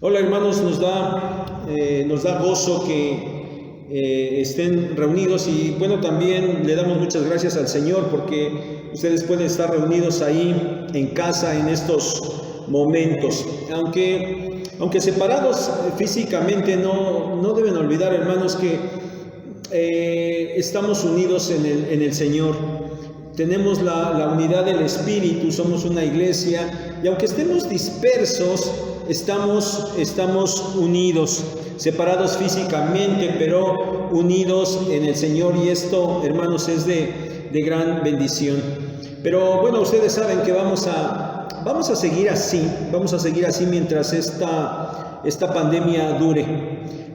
Hola hermanos, nos da gozo que estén reunidos y bueno, también le damos muchas gracias al Señor porque ustedes pueden estar reunidos ahí en casa en estos momentos. Aunque separados físicamente, no deben olvidar, hermanos, que estamos unidos en el Señor. Tenemos la unidad del Espíritu, somos una iglesia y aunque estemos dispersos, estamos unidos, separados físicamente, pero unidos en el Señor, y esto, hermanos, es de gran bendición. Pero bueno, ustedes saben que vamos a seguir así mientras esta pandemia dure.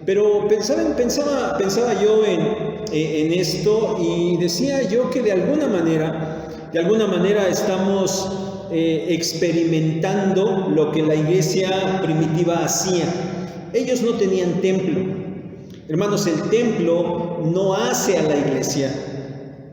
Pero pensaba yo en esto y decía yo que de alguna manera estamos experimentando lo que la iglesia primitiva hacía. Ellos no tenían templo. Hermanos, el templo no hace a la iglesia.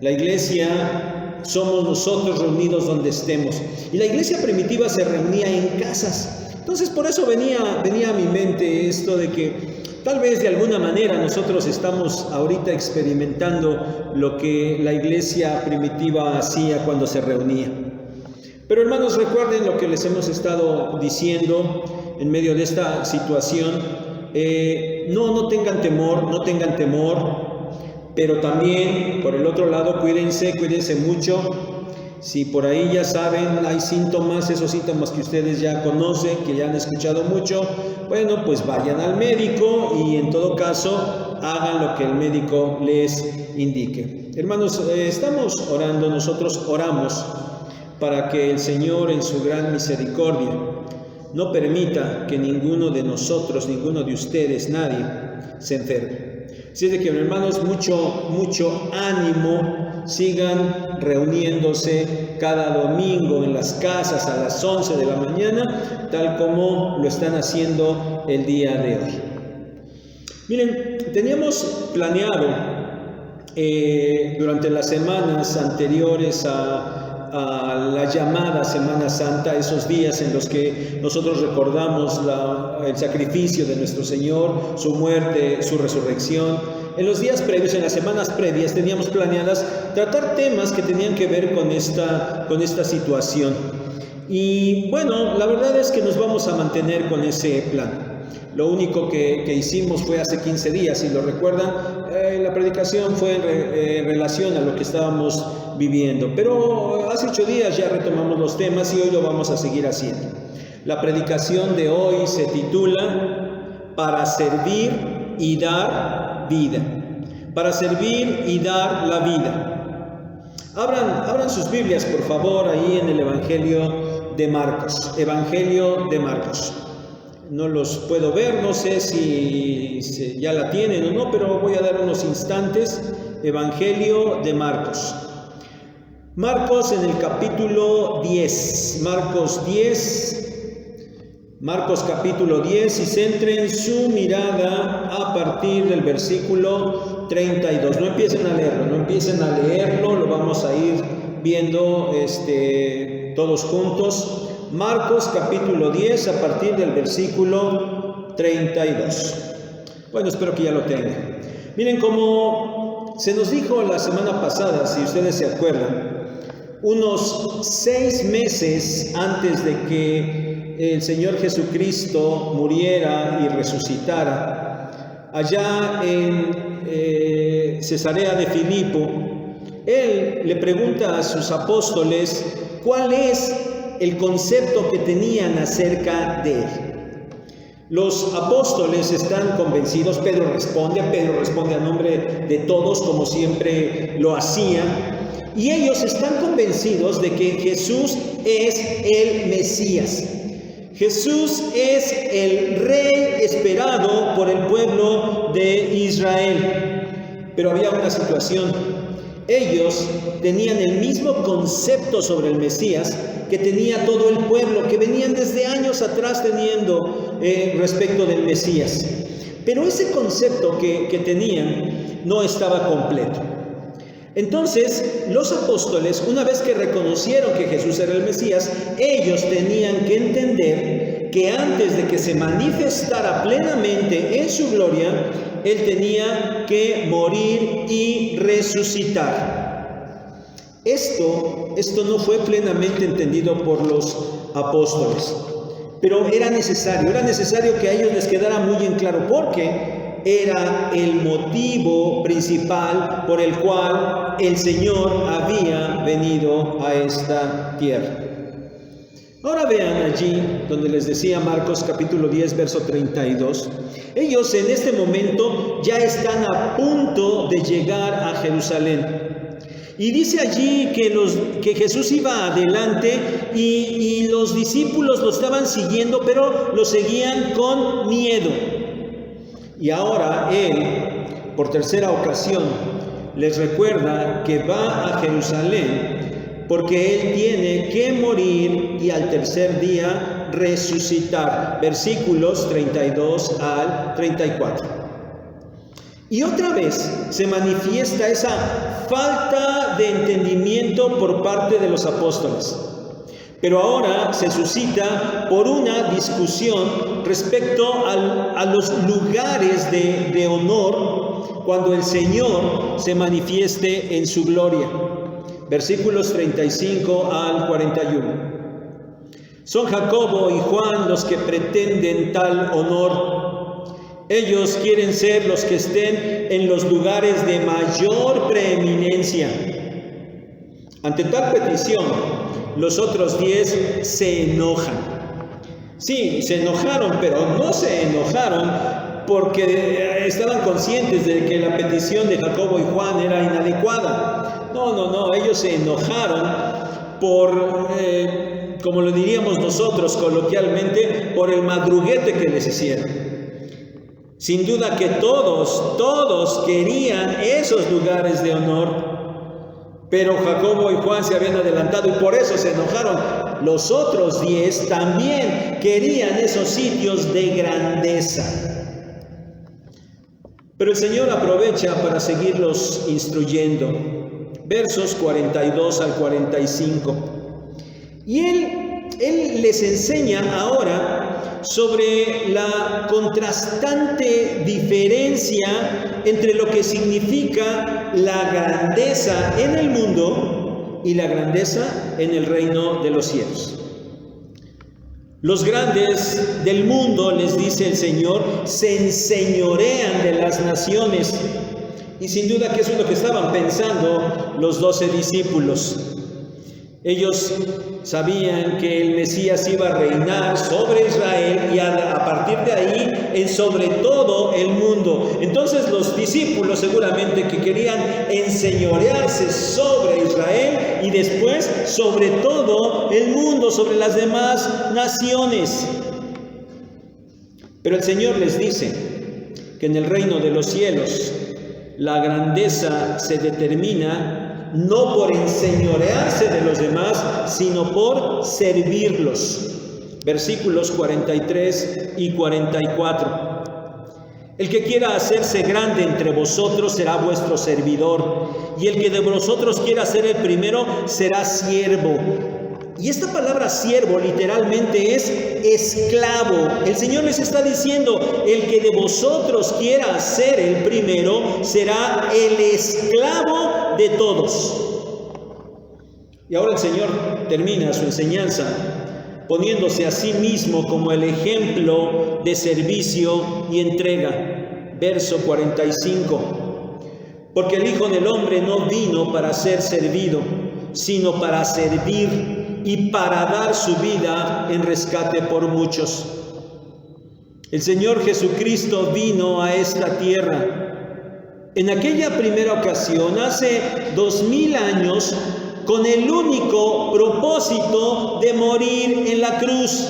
La iglesia somos nosotros reunidos donde estemos. Y la iglesia primitiva se reunía en casas. Entonces por eso venía a mi mente esto de que tal vez de alguna manera nosotros estamos ahorita experimentando lo que la iglesia primitiva hacía cuando se reunía. Pero hermanos, recuerden lo que les hemos estado diciendo en medio de esta situación. No tengan temor, pero también por el otro lado cuídense mucho. Si por ahí ya saben, hay síntomas, esos síntomas que ustedes ya conocen, que ya han escuchado mucho, bueno, pues vayan al médico y en todo caso hagan lo que el médico les indique. Hermanos, estamos orando, nosotros oramos para que el Señor en su gran misericordia no permita que ninguno de nosotros, ninguno de ustedes, nadie se enferme. Así es de que, hermanos, mucho ánimo, sigan reuniéndose cada domingo en las casas a las 11 de la mañana, tal como lo están haciendo el día de hoy. Miren, teníamos planeado durante las semanas anteriores a la llamada Semana Santa, esos días en los que nosotros recordamos el sacrificio de nuestro Señor, su muerte, su resurrección. En los días previos, en las semanas previas, teníamos planeadas tratar temas que tenían que ver con esta situación. Y bueno, la verdad es que nos vamos a mantener con ese plan. Lo único que hicimos fue hace 15 días, si lo recuerdan, la predicación fue en relación a lo que estábamos viviendo. Pero hace 8 días ya retomamos los temas y hoy lo vamos a seguir haciendo. La predicación de hoy se titula Para servir y dar vida. Para servir y dar la vida. Abran sus Biblias, por favor, ahí en el Evangelio de Marcos. Evangelio de Marcos. No los puedo ver, no sé si ya la tienen o no, pero voy a dar unos instantes. Evangelio de Marcos. Marcos en el capítulo 10. Marcos capítulo 10, y centren su mirada a partir del versículo 32. No empiecen a leerlo, lo vamos a ir viendo todos juntos. Marcos capítulo 10 a partir del versículo 32. Bueno, espero que ya lo tengan. Miren, como se nos dijo la semana pasada, si ustedes se acuerdan, unos 6 meses antes de que el Señor Jesucristo muriera y resucitara, allá en Cesarea de Filipo, Él le pregunta a sus apóstoles cuál es el concepto que tenían acerca de Él. Los apóstoles están convencidos, Pedro responde a nombre de todos, como siempre lo hacía, y ellos están convencidos de que Jesús es el Mesías. Jesús es el Rey esperado por el pueblo de Israel. Pero había una situación. Ellos tenían el mismo concepto sobre el Mesías que tenía todo el pueblo, que venían desde años atrás teniendo respecto del Mesías. Pero ese concepto que tenían no estaba completo. Entonces, los apóstoles, una vez que reconocieron que Jesús era el Mesías, ellos tenían que entender que antes de que se manifestara plenamente en su gloria, Él tenía que morir y resucitar. Esto no fue plenamente entendido por los apóstoles, pero era necesario que a ellos les quedara muy en claro, porque era el motivo principal por el cual el Señor había venido a esta tierra. Ahora vean allí donde les decía Marcos capítulo 10, verso 32. Ellos en este momento ya están a punto de llegar a Jerusalén. Y dice allí que Jesús iba adelante y los discípulos lo estaban siguiendo, pero lo seguían con miedo. Y ahora Él, por tercera ocasión, les recuerda que va a Jerusalén porque Él tiene que morir y al tercer día resucitar. Versículos 32 al 34. Y otra vez se manifiesta esa falta de entendimiento por parte de los apóstoles. Pero ahora se suscita por una discusión respecto a los lugares de honor cuando el Señor se manifieste en su gloria. Versículos 35 al 41. Son Jacobo y Juan los que pretenden tal honor. Ellos quieren ser los que estén en los lugares de mayor preeminencia. Ante tal petición, los otros 10 se enojan. Sí, se enojaron, pero no se enojaron porque estaban conscientes de que la petición de Jacobo y Juan era inadecuada. No, ellos se enojaron por, como lo diríamos nosotros coloquialmente, por el madruguete que les hicieron. Sin duda que todos querían esos lugares de honor, pero Jacobo y Juan se habían adelantado y por eso se enojaron. Los otros 10 también querían esos sitios de grandeza. Pero el Señor aprovecha para seguirlos instruyendo. Versos 42 al 45. Y Él les enseña ahora sobre la contrastante diferencia entre lo que significa la grandeza en el mundo y la grandeza en el reino de los cielos. Los grandes del mundo, les dice el Señor, se enseñorean de las naciones. Y sin duda que eso es lo que estaban pensando los 12 discípulos. Ellos sabían que el Mesías iba a reinar sobre Israel y a partir de ahí en sobre todo el mundo. Entonces los discípulos seguramente que querían enseñorearse sobre Israel y después sobre todo el mundo, sobre las demás naciones. Pero el Señor les dice que en el reino de los cielos la grandeza se determina no por enseñorearse de los demás, sino por servirlos. Versículos 43 y 44. El que quiera hacerse grande entre vosotros será vuestro servidor, y el que de vosotros quiera ser el primero será siervo. Y esta palabra siervo literalmente es esclavo. El Señor les está diciendo, el que de vosotros quiera ser el primero será el esclavo de todos. Y ahora el Señor termina su enseñanza poniéndose a sí mismo como el ejemplo de servicio y entrega. Verso 45. Porque el Hijo del Hombre no vino para ser servido, sino para servir y para dar su vida en rescate por muchos. El Señor Jesucristo vino a esta tierra en aquella primera ocasión, hace 2000 años, con el único propósito de morir en la cruz.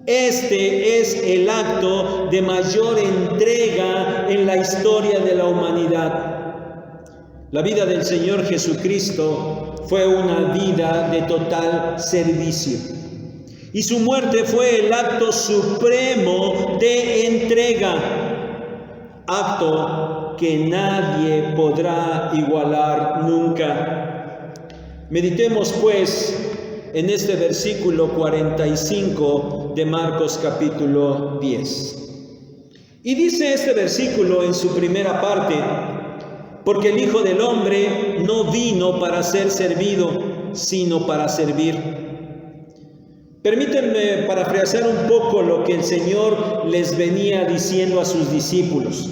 Este es el acto de mayor entrega en la historia de la humanidad. La vida del Señor Jesucristo fue una vida de total servicio. Y su muerte fue el acto supremo de entrega. Acto que nadie podrá igualar nunca. Meditemos pues en este versículo 45 de Marcos capítulo 10. Y dice este versículo en su primera parte: porque el Hijo del Hombre no vino para ser servido, sino para servir. Permítanme parafrasear un poco lo que el Señor les venía diciendo a sus discípulos.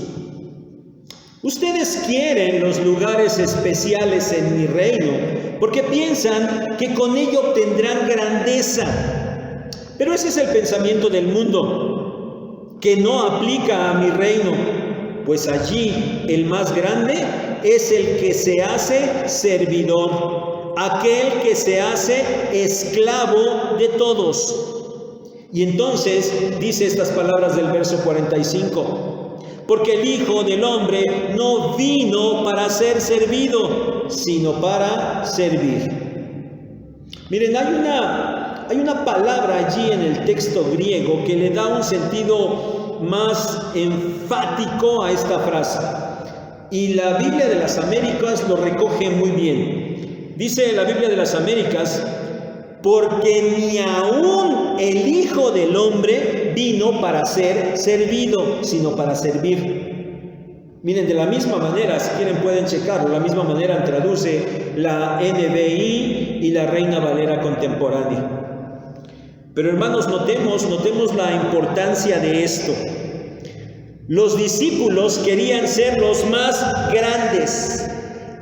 Ustedes quieren los lugares especiales en mi reino, porque piensan que con ello obtendrán grandeza. Pero ese es el pensamiento del mundo, que no aplica a mi reino, pues allí el más grande es el que se hace servidor, aquel que se hace esclavo de todos. Y entonces dice estas palabras del verso 45: porque el Hijo del Hombre no vino para ser servido, sino para servir. Miren, hay una palabra allí en el texto griego que le da un sentido más enfático a esta frase. Y la Biblia de las Américas lo recoge muy bien. Dice la Biblia de las Américas: porque ni aún el Hijo del Hombre vino para ser servido, sino para servir. Miren, de la misma manera, si quieren pueden checarlo, de la misma manera traduce la NBI y la Reina Valera contemporánea. Pero hermanos, notemos la importancia de esto. Los discípulos querían ser los más grandes,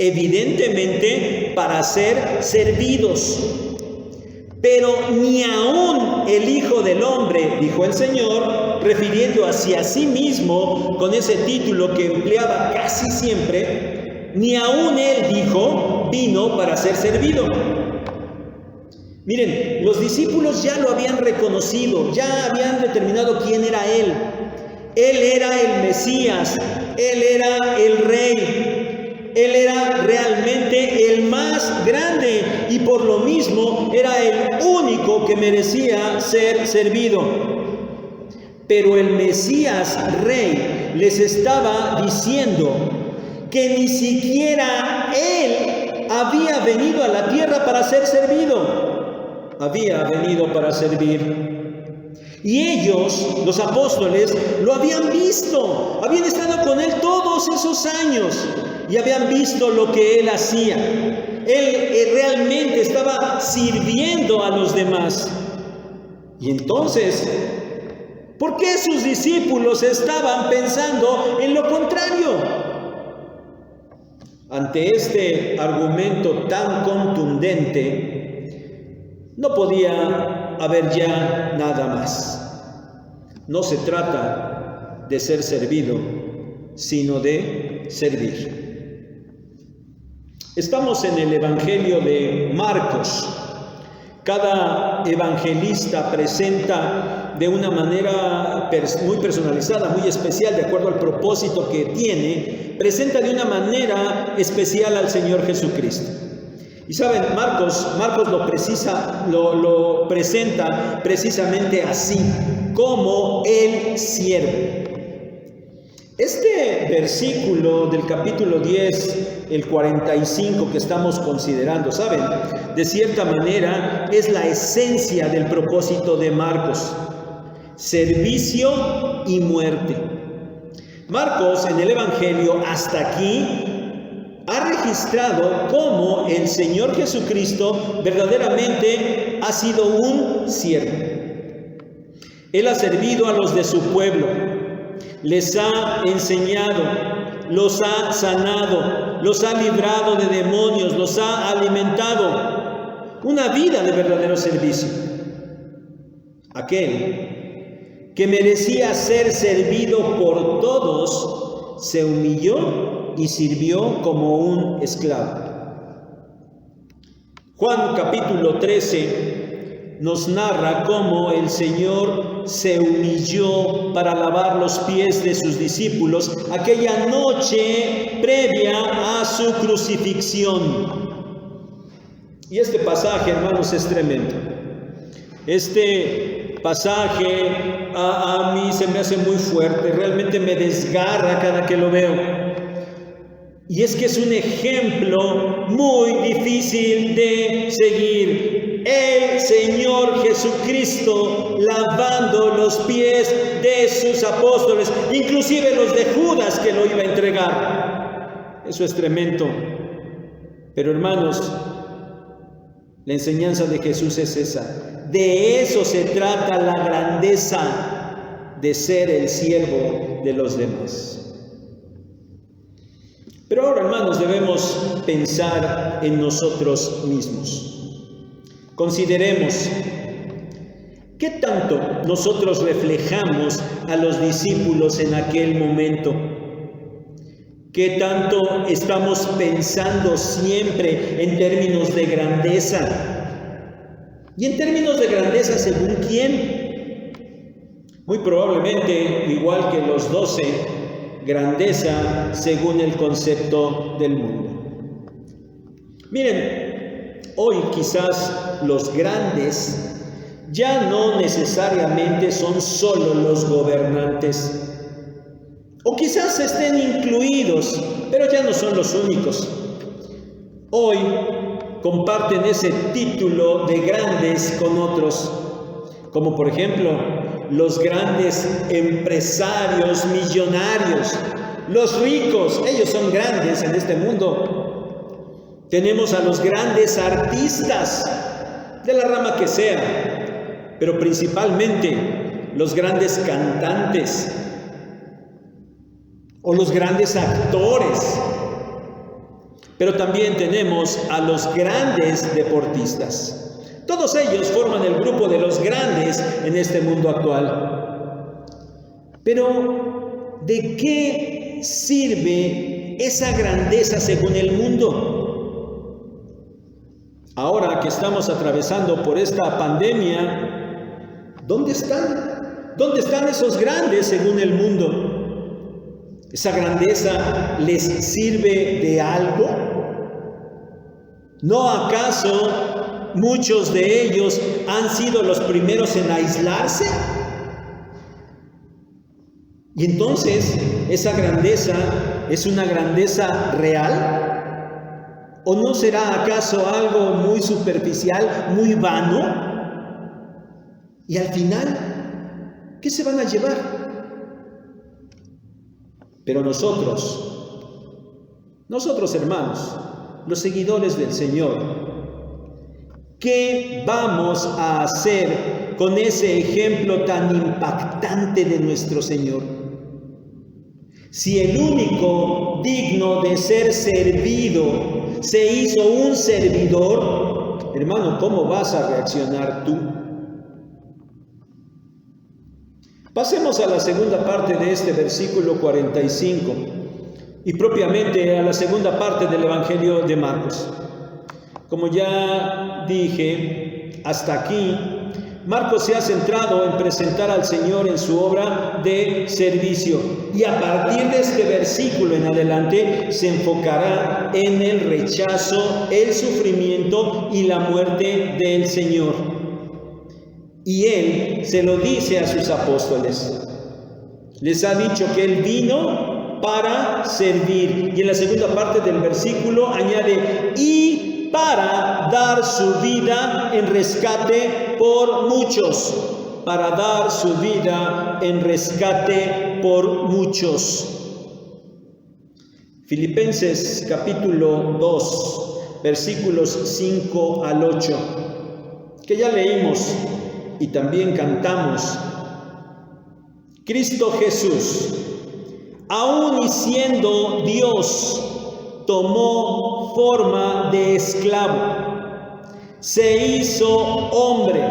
evidentemente para ser servidos. Pero ni aún el Hijo del Hombre, dijo el Señor, refiriendo hacia sí mismo con ese título que empleaba casi siempre, ni aún Él, dijo, vino para ser servido. Miren, los discípulos ya lo habían reconocido, ya habían determinado quién era Él. Él era el Mesías, Él era el Rey, Él era realmente el más grande y por lo mismo era el único que merecía ser servido. Pero el Mesías Rey les estaba diciendo que ni siquiera Él había venido a la tierra para ser servido, había venido para servir. Y ellos, los apóstoles, lo habían visto, habían estado con Él todos esos años y habían visto lo que Él hacía. Él realmente estaba sirviendo a los demás. Y entonces, ¿por qué sus discípulos estaban pensando en lo contrario? Ante este argumento tan contundente, no podía haber ya nada más. No se trata de ser servido, sino de servir. Estamos en el Evangelio de Marcos. Cada evangelista presenta de una manera muy personalizada, muy especial, de acuerdo al propósito que tiene, presenta de una manera especial al Señor Jesucristo. Y saben, Marcos lo presenta precisamente así, como el siervo. Este versículo del capítulo 10, el 45 que estamos considerando, ¿saben? De cierta manera es la esencia del propósito de Marcos: servicio y muerte. Marcos en el Evangelio hasta aquí ha registrado cómo el Señor Jesucristo verdaderamente ha sido un siervo. Él ha servido a los de su pueblo, les ha enseñado, los ha sanado, los ha librado de demonios, los ha alimentado. Una vida de verdadero servicio. Aquel que merecía ser servido por todos se humilló y sirvió como un esclavo. Juan capítulo 13 nos narra cómo el Señor se humilló para lavar los pies de sus discípulos aquella noche previa a su crucifixión. Y este pasaje, hermanos, es tremendo. Este pasaje a mí se me hace muy fuerte, realmente me desgarra cada que lo veo. Y es que es un ejemplo muy difícil de seguir. el Señor Jesucristo lavando los pies de sus apóstoles, inclusive los de Judas que lo iba a entregar. Eso es tremendo. Pero hermanos, la enseñanza de Jesús es esa. De eso se trata la grandeza de ser el siervo de los demás. Pero ahora, hermanos, debemos pensar en nosotros mismos. Consideremos qué tanto nosotros reflejamos a los discípulos en aquel momento. ¿Qué tanto estamos pensando siempre en términos de grandeza? ¿Y en términos de grandeza según quién? Muy probablemente, igual que los 12, grandeza según el concepto del mundo. Miren, hoy quizás los grandes ya no necesariamente son solo los gobernantes. O quizás estén incluidos, pero ya no son los únicos. Hoy comparten ese título de grandes con otros, como por ejemplo los grandes empresarios millonarios, los ricos, ellos son grandes en este mundo. Tenemos a los grandes artistas, de la rama que sea, pero principalmente los grandes cantantes, o los grandes actores, pero también tenemos a los grandes deportistas. Todos ellos forman el grupo de los grandes en este mundo actual. Pero, ¿de qué sirve esa grandeza según el mundo? Ahora que estamos atravesando por esta pandemia, ¿dónde están? ¿Dónde están esos grandes según el mundo? ¿Esa grandeza les sirve de algo? ¿No acaso muchos de ellos han sido los primeros en aislarse? Y entonces, ¿esa grandeza es una grandeza real? ¿O no será acaso algo muy superficial, muy vano? Y al final, ¿qué se van a llevar? Pero nosotros hermanos, los seguidores del Señor, ¿qué vamos a hacer con ese ejemplo tan impactante de nuestro Señor? Si el único digno de ser servido se hizo un servidor, hermano, ¿cómo vas a reaccionar tú? Pasemos a la segunda parte de este versículo 45 y propiamente a la segunda parte del Evangelio de Marcos. Como ya dije, hasta aquí, Marcos se ha centrado en presentar al Señor en su obra de servicio y a partir de este versículo en adelante se enfocará en el rechazo, el sufrimiento y la muerte del Señor. Y Él se lo dice a sus apóstoles. Les ha dicho que Él vino para servir. Y en la segunda parte del versículo añade, y para dar su vida en rescate por muchos. Para dar su vida en rescate por muchos. Filipenses capítulo 2, versículos 5 al 8, que ya leímos y también cantamos. Cristo Jesús, aun y siendo Dios, tomó forma de esclavo, se hizo hombre,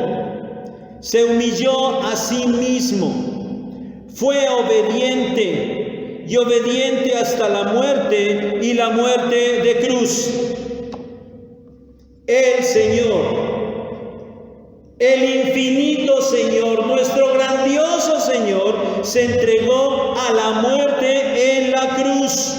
se humilló a sí mismo, fue obediente y obediente hasta la muerte y la muerte de cruz. El Señor, el infinito Señor, nuestro grandioso Señor, se entregó a la muerte en la cruz.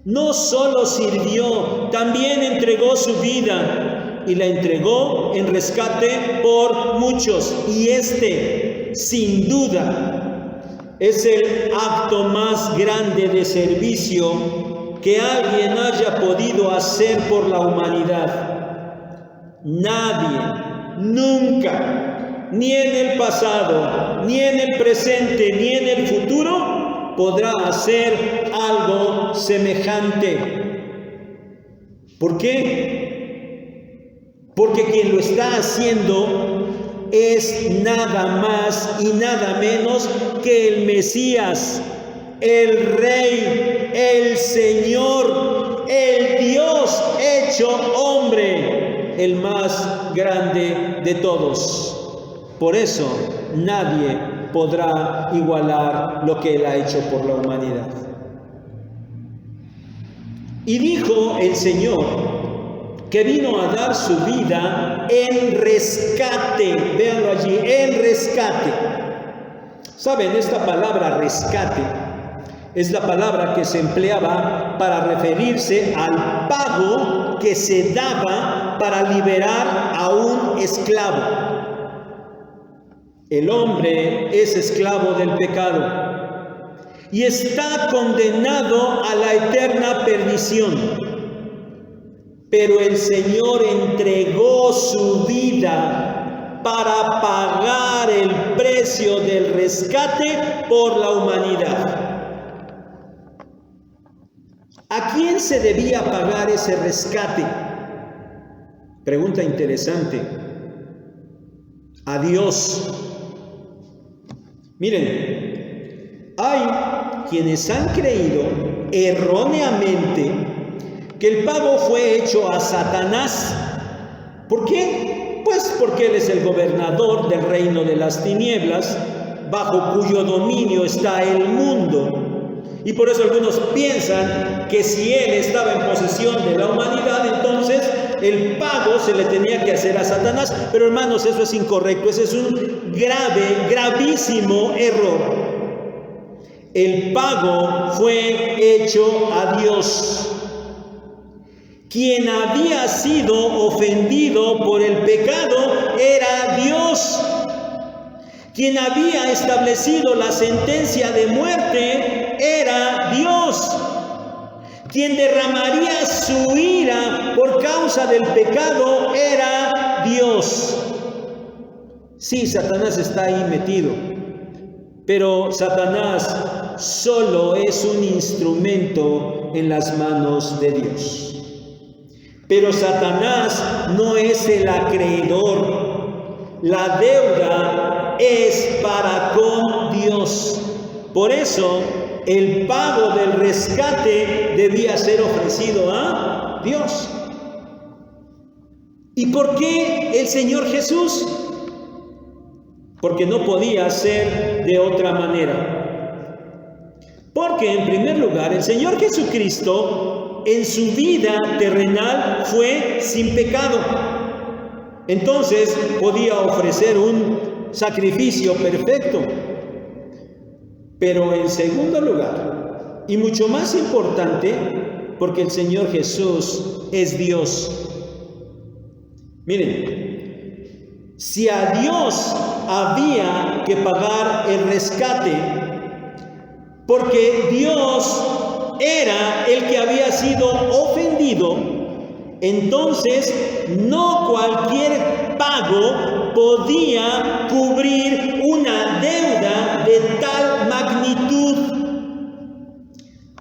No solo sirvió, también entregó su vida y la entregó en rescate por muchos. Y este, sin duda, es el acto más grande de servicio que alguien haya podido hacer por la humanidad. Nadie, nunca, ni en el pasado, ni en el presente, ni en el futuro, podrá hacer algo semejante. ¿Por qué? Porque quien lo está haciendo es nada más y nada menos que el Mesías, el Rey, el Señor, el Dios hecho hombre, el más grande de todos. Por eso nadie podrá igualar lo que Él ha hecho por la humanidad. Y dijo el Señor que vino a dar su vida en rescate. Véanlo allí, en rescate. ¿Saben? Esta palabra rescate es la palabra que se empleaba para referirse al pago que se daba para liberar a un esclavo. El hombre es esclavo del pecado y está condenado a la eterna perdición. Pero el Señor entregó su vida para pagar el precio del rescate por la humanidad. ¿A quién se debía pagar ese rescate? Pregunta interesante. A Dios. Miren, hay quienes han creído erróneamente que el pago fue hecho a Satanás. ¿Por qué? Pues porque él es el gobernador del reino de las tinieblas, bajo cuyo dominio está el mundo. Y por eso algunos piensan que si él estaba en posesión de la humanidad, entonces el pago se le tenía que hacer a Satanás. Pero hermanos, eso es incorrecto, ese es un gravísimo error. El pago fue hecho a Dios. Quien había sido ofendido por el pecado era Dios. Quien había establecido la sentencia de muerte era Dios. Quien derramaría su ira por causa del pecado era Dios. Sí, Satanás está ahí metido, pero Satanás solo es un instrumento en las manos de Dios. Pero Satanás no es el acreedor. La deuda es para con Dios. Por eso, el pago del rescate debía ser ofrecido a Dios. ¿Y por qué el Señor Jesús? Porque no podía ser de otra manera. Porque en primer lugar, el Señor Jesucristo en su vida terrenal fue sin pecado. Entonces podía ofrecer un sacrificio perfecto. Pero en segundo lugar, y mucho más importante, porque el Señor Jesús es Dios. Miren, si a Dios había que pagar el rescate, porque Dios era el que había sido ofendido, entonces no cualquier pago podía cubrir una deuda de tal magnitud.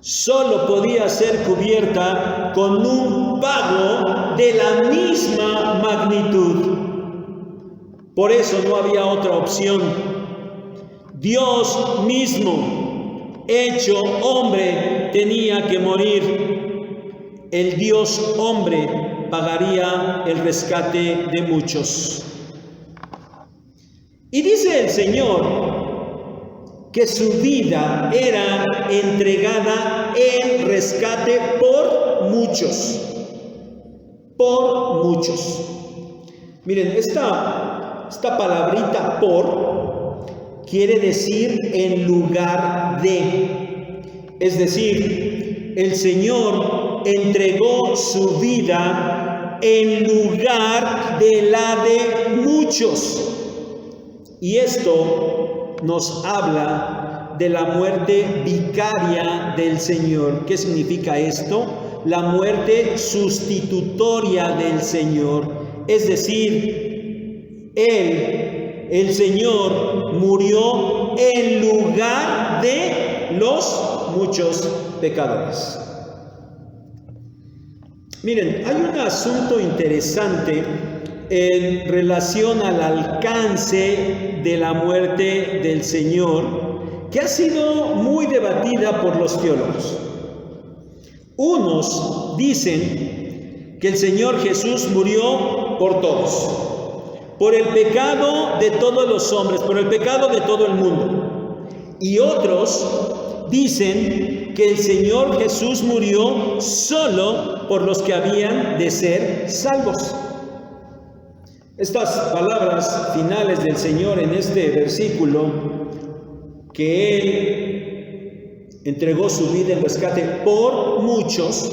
Solo podía ser cubierta con un pago de la misma magnitud. Por eso no había otra opción. Dios mismo, hecho hombre, tenía que morir. El Dios hombre pagaría el rescate de muchos. Y dice el Señor que su vida era entregada en rescate por muchos. Por muchos. Miren, esta palabrita por quiere decir en lugar de. Es decir, el Señor entregó su vida en lugar de la de muchos. Y esto nos habla de la muerte vicaria del Señor. ¿Qué significa esto? La muerte sustitutoria del Señor. Es decir, Él, el Señor, murió en lugar de los muchos pecadores. Miren, hay un asunto interesante en relación al alcance de la muerte del Señor, que ha sido muy debatida por los teólogos. Unos dicen que el Señor Jesús murió por todos, por el pecado de todos los hombres, por el pecado de todo el mundo. Y otros dicen que el Señor Jesús murió solo por los que habían de ser salvos. Estas palabras finales del Señor en este versículo, que Él entregó su vida en rescate por muchos,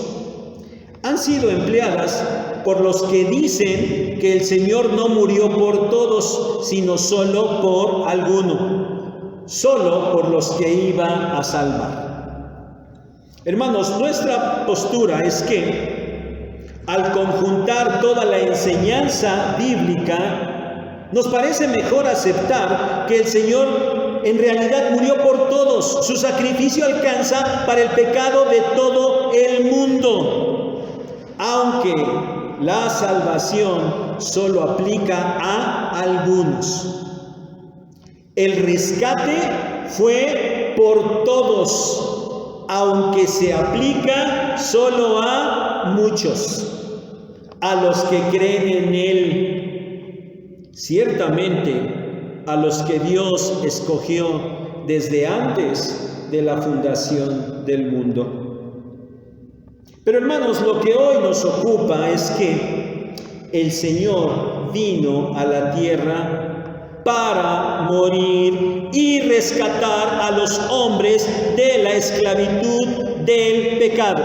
han sido empleadas por los que dicen que el Señor no murió por todos, sino solo por alguno, solo por los que iba a salvar. Hermanos, nuestra postura es que al conjuntar toda la enseñanza bíblica, nos parece mejor aceptar que el Señor en realidad murió por todos. Su sacrificio alcanza para el pecado de todo el mundo, aunque la salvación solo aplica a algunos. El rescate fue por todos, aunque se aplica solo a muchos, a los que creen en Él, ciertamente a los que Dios escogió desde antes de la fundación del mundo. Pero hermanos, lo que hoy nos ocupa es que el Señor vino a la tierra para morir y rescatar a los hombres de la esclavitud del pecado.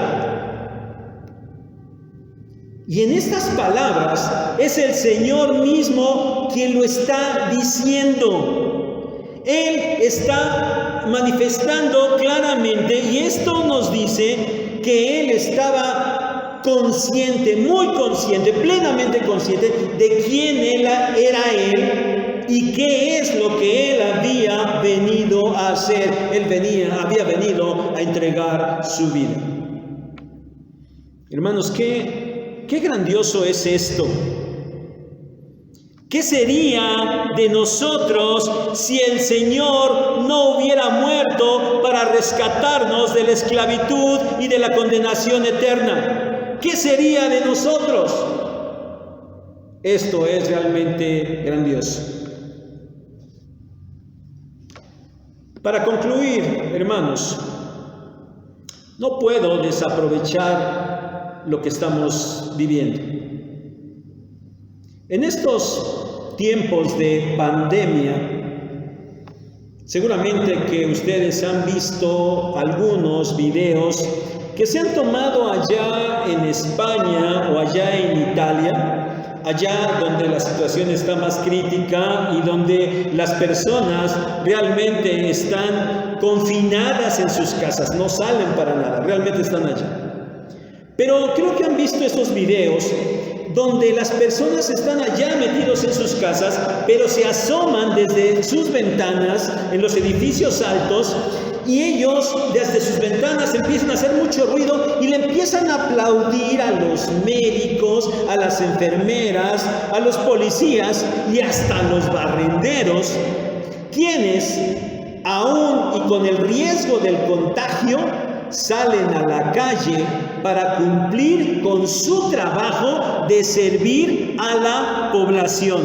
Y en estas palabras es el Señor mismo quien lo está diciendo. Él está manifestando claramente, y esto nos dice que Él estaba consciente, muy consciente, plenamente consciente de quién era Él y qué es lo que Él había venido a hacer. Él había venido a entregar su vida. Hermanos, qué grandioso es esto. ¿Qué sería de nosotros si el Señor no hubiera muerto para rescatarnos de la esclavitud y de la condenación eterna? ¿Qué sería de nosotros? Esto es realmente grandioso. Para concluir, hermanos, no puedo desaprovechar lo que estamos viviendo. En estos tiempos de pandemia, seguramente que ustedes han visto algunos videos que se han tomado allá en España o allá en Italia, allá donde la situación está más crítica y donde las personas realmente están confinadas en sus casas, no salen para nada, realmente están allá. Pero creo que han visto esos videos donde las personas están allá metidos en sus casas, pero se asoman desde sus ventanas en los edificios altos, y ellos desde sus ventanas empiezan a hacer mucho ruido y le empiezan a aplaudir a los médicos, a las enfermeras, a los policías y hasta a los barrenderos, quienes aún y con el riesgo del contagio salen a la calle para cumplir con su trabajo de servir a la población.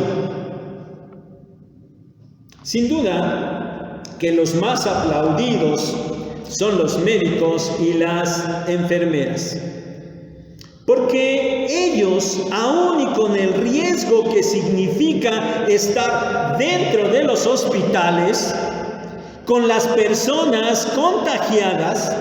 Sin duda que los más aplaudidos son los médicos y las enfermeras, porque ellos, aún y con el riesgo que significa estar dentro de los hospitales con las personas contagiadas,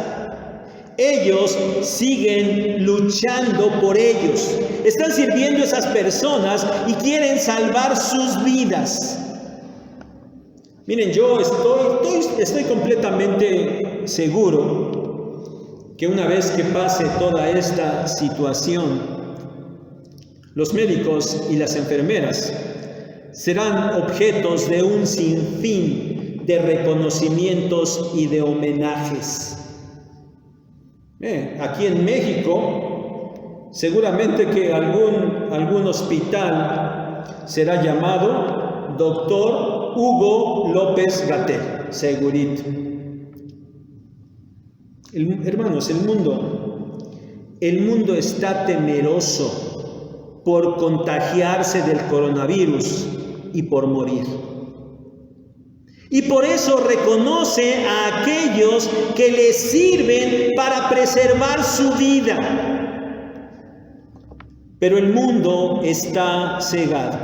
ellos siguen luchando por ellos. Están sirviendo a esas personas y quieren salvar sus vidas. Miren, yo estoy completamente seguro que una vez que pase toda esta situación, Los médicos y las enfermeras serán objetos de un sinfín de reconocimientos y de homenajes. Aquí en México, seguramente que algún hospital será llamado Doctor Hugo López-Gatell, segurito. Hermanos, el mundo está temeroso por contagiarse del coronavirus y por morir. Y por eso reconoce a aquellos que le sirven para preservar su vida. Pero el mundo está cegado.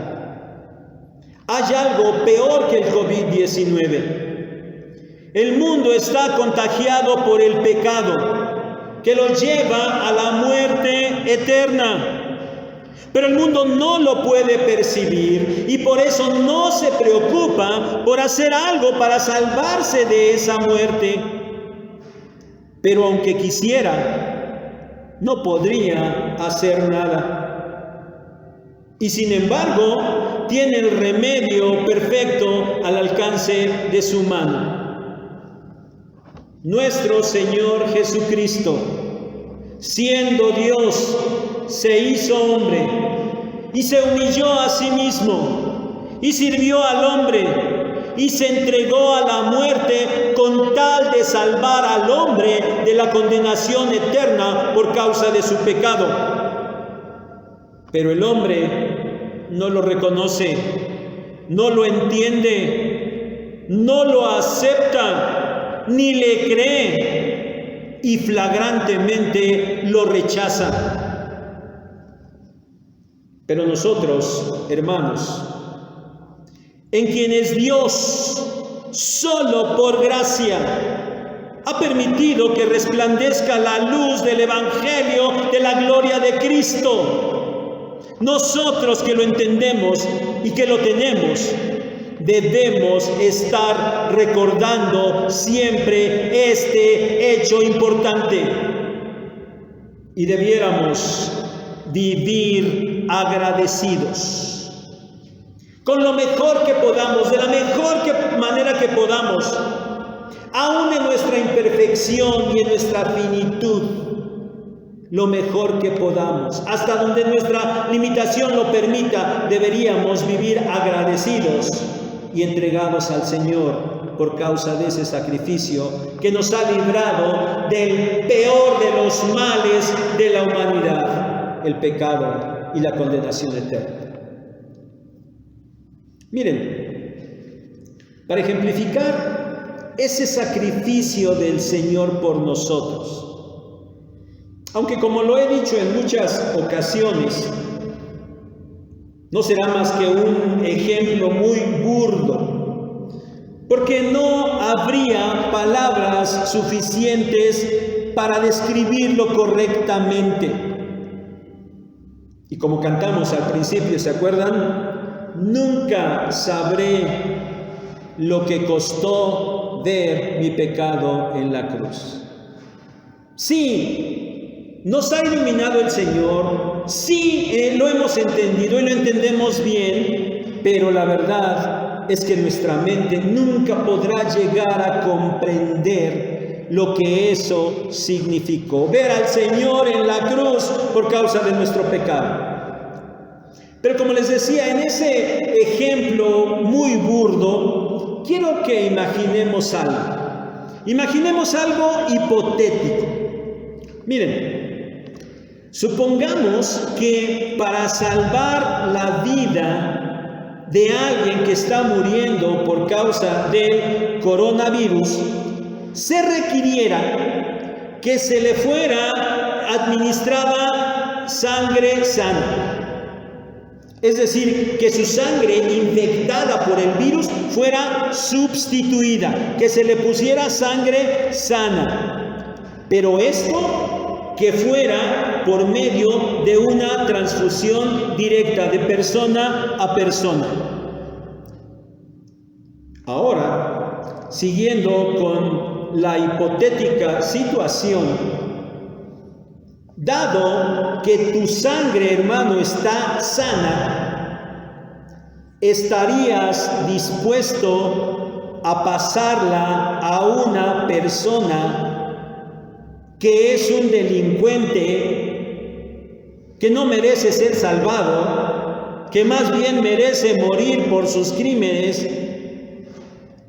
Hay algo peor que el COVID-19. El mundo está contagiado por el pecado, que lo lleva a la muerte eterna. Pero el mundo no lo puede percibir y por eso no se preocupa por hacer algo para salvarse de esa muerte. Pero aunque quisiera, no podría hacer nada. Y sin embargo, tiene el remedio perfecto al alcance de su mano. Nuestro Señor Jesucristo, siendo Dios, se hizo hombre y se humilló a sí mismo y sirvió al hombre y se entregó a la muerte con tal de salvar al hombre de la condenación eterna por causa de su pecado. Pero el hombre no lo reconoce, no lo entiende, no lo acepta, ni le cree y flagrantemente lo rechaza. Pero nosotros, hermanos, en quienes Dios, solo por gracia, ha permitido que resplandezca la luz del Evangelio de la gloria de Cristo, nosotros que lo entendemos y que lo tenemos, debemos estar recordando siempre este hecho importante y debiéramos vivir agradecidos con lo mejor que podamos, de la mejor manera que podamos, aún en nuestra imperfección y en nuestra finitud, lo mejor que podamos, hasta donde nuestra limitación lo permita, deberíamos vivir agradecidos y entregados al Señor por causa de ese sacrificio que nos ha librado del peor de los males de la humanidad, el pecado y la condenación eterna. Miren, para ejemplificar ese sacrificio del Señor por nosotros, aunque como lo he dicho en muchas ocasiones, no será más que un ejemplo muy burdo, porque no habría palabras suficientes para describirlo correctamente. Y como cantamos al principio, ¿se acuerdan? Nunca sabré lo que costó ver mi pecado en la cruz. Sí, nos ha iluminado el Señor, sí, lo hemos entendido y lo entendemos bien, pero la verdad es que nuestra mente nunca podrá llegar a comprender lo que eso significó, ver al Señor en la cruz por causa de nuestro pecado. Pero como les decía, en ese ejemplo muy burdo, quiero que imaginemos algo. Imaginemos algo hipotético. Miren, supongamos que para salvar la vida de alguien que está muriendo por causa del coronavirus, se requiriera que se le fuera administrada sangre sana. Es decir, que su sangre infectada por el virus fuera sustituida, que se le pusiera sangre sana. Pero esto que fuera por medio de una transfusión directa de persona a persona. Ahora, siguiendo con la hipotética situación, Dado que tu sangre, hermano, está sana, ¿estarías dispuesto a pasarla a una persona que es un delincuente, que no merece ser salvado, que más bien merece morir por sus crímenes?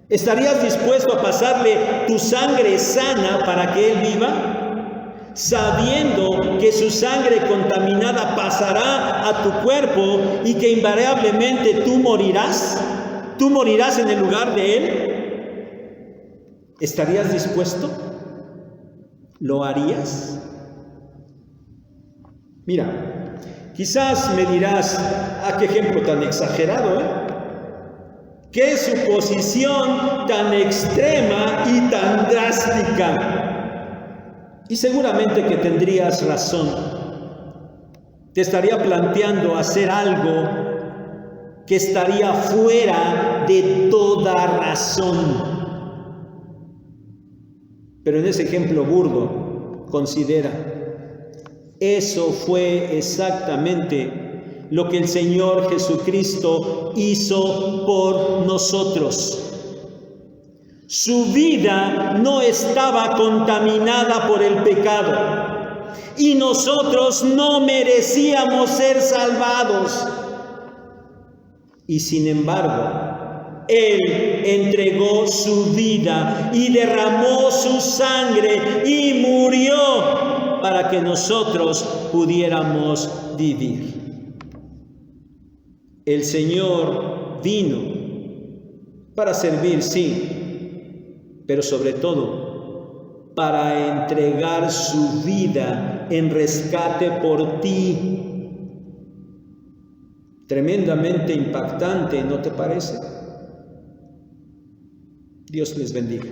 ¿Estarías dispuesto a pasarle tu sangre sana para que él viva, sabiendo que su sangre contaminada pasará a tu cuerpo y que invariablemente tú morirás? ¿Tú morirás en el lugar de él? ¿Estarías dispuesto? ¿Lo harías? Mira, quizás me dirás, qué ejemplo tan exagerado, qué suposición tan extrema y tan drástica. Y seguramente que tendrías razón. Te estaría planteando hacer algo que estaría fuera de toda razón. Pero en ese ejemplo burdo, considera, eso fue exactamente lo que el Señor Jesucristo hizo por nosotros. Su vida no estaba contaminada por el pecado y nosotros no merecíamos ser salvados. Y sin embargo, Él entregó su vida y derramó su sangre y murió para que nosotros pudiéramos vivir. El Señor vino para servir, sí, pero sobre todo para entregar su vida en rescate por ti. Tremendamente impactante, ¿no te parece? Dios les bendiga.